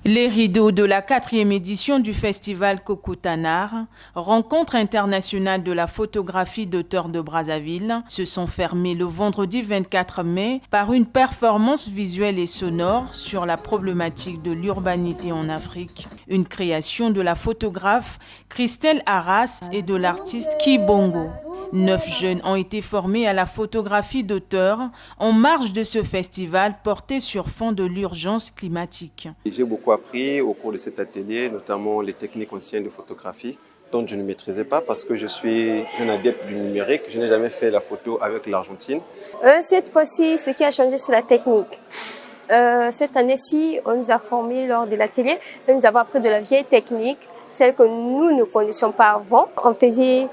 Les rideaux de la 4e édition du festival Kokoutanar, rencontre internationale de la photographie d'auteurs de Brazzaville, se sont fermés le vendredi 24 mai par une performance visuelle et sonore sur la problématique de l'urbanité en Afrique. Une création de la photographe Christelle Arras et de l'artiste Kibongo. 9 jeunes ont été formés à la photographie d'auteur en marge de ce festival porté sur fond de l'urgence climatique. J'ai beaucoup appris au cours de cet atelier, notamment les techniques anciennes de photographie dont je ne maîtrisais pas parce que je suis un adepte du numérique. Je n'ai jamais fait la photo avec l'Argentine. Cette fois-ci, ce qui a changé, c'est la technique. Cette année-ci, on nous a formés lors de l'atelier, nous avons appris de la vieille technique, celle que nous ne connaissions pas avant. On faisait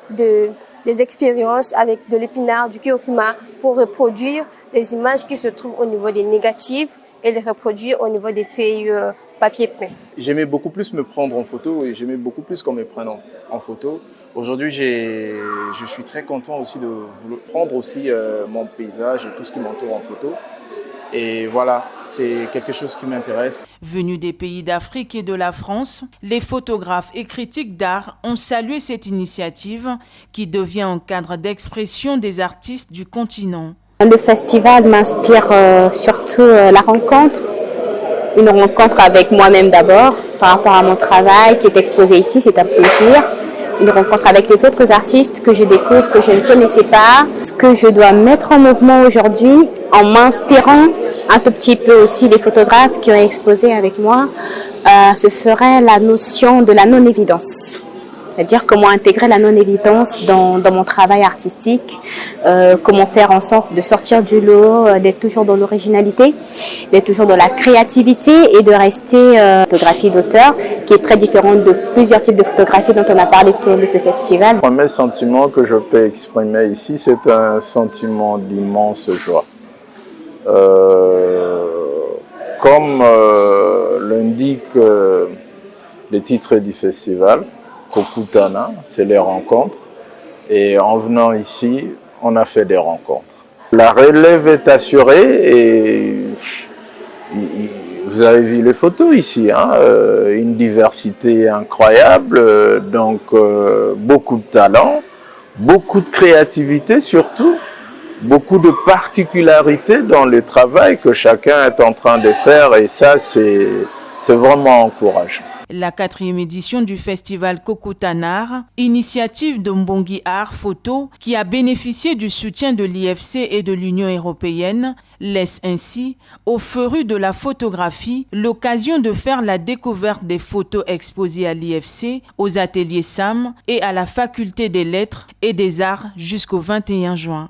des expériences avec de l'épinard, du curcuma pour reproduire les images qui se trouvent au niveau des négatifs et les reproduire au niveau des feuilles papier peint. J'aimais beaucoup plus me prendre en photo et j'aimais beaucoup plus qu'on me prenne en photo. Aujourd'hui, je suis très content aussi de prendre aussi mon paysage et tout ce qui m'entoure en photo. Et voilà, c'est quelque chose qui m'intéresse. Venus des pays d'Afrique et de la France, les photographes et critiques d'art ont salué cette initiative qui devient un cadre d'expression des artistes du continent. Le festival m'inspire surtout la rencontre, une rencontre avec moi-même d'abord par rapport à mon travail qui est exposé ici, c'est un plaisir. Une rencontre avec les autres artistes que je découvre, que je ne connaissais pas. Ce que je dois mettre en mouvement aujourd'hui, en m'inspirant un tout petit peu aussi des photographes qui ont exposé avec moi, ce serait la notion de la non-évidence. C'est-à-dire comment intégrer la non-évidence dans mon travail artistique, comment faire en sorte de sortir du lot, d'être toujours dans l'originalité, d'être toujours dans la créativité et de rester photographie d'auteur qui est très différente de plusieurs types de photographies dont on a parlé tout au long de ce festival. Le premier sentiment que je peux exprimer ici, c'est un sentiment d'immense joie. Comme l'indique le titre du festival, Kokoutana, c'est les rencontres. Et en venant ici, on a fait des rencontres. La relève est assurée et vous avez vu les photos ici, hein, une diversité incroyable, donc beaucoup de talent, beaucoup de créativité surtout, beaucoup de particularités dans le travail que chacun est en train de faire et ça c'est vraiment encourageant. La 4e édition du festival Kokoutanar, initiative de Mbongi Art Photo qui a bénéficié du soutien de l'IFC et de l'Union européenne, laisse ainsi aux férus de la photographie l'occasion de faire la découverte des photos exposées à l'IFC, aux ateliers SAM et à la faculté des lettres et des arts jusqu'au 21 juin.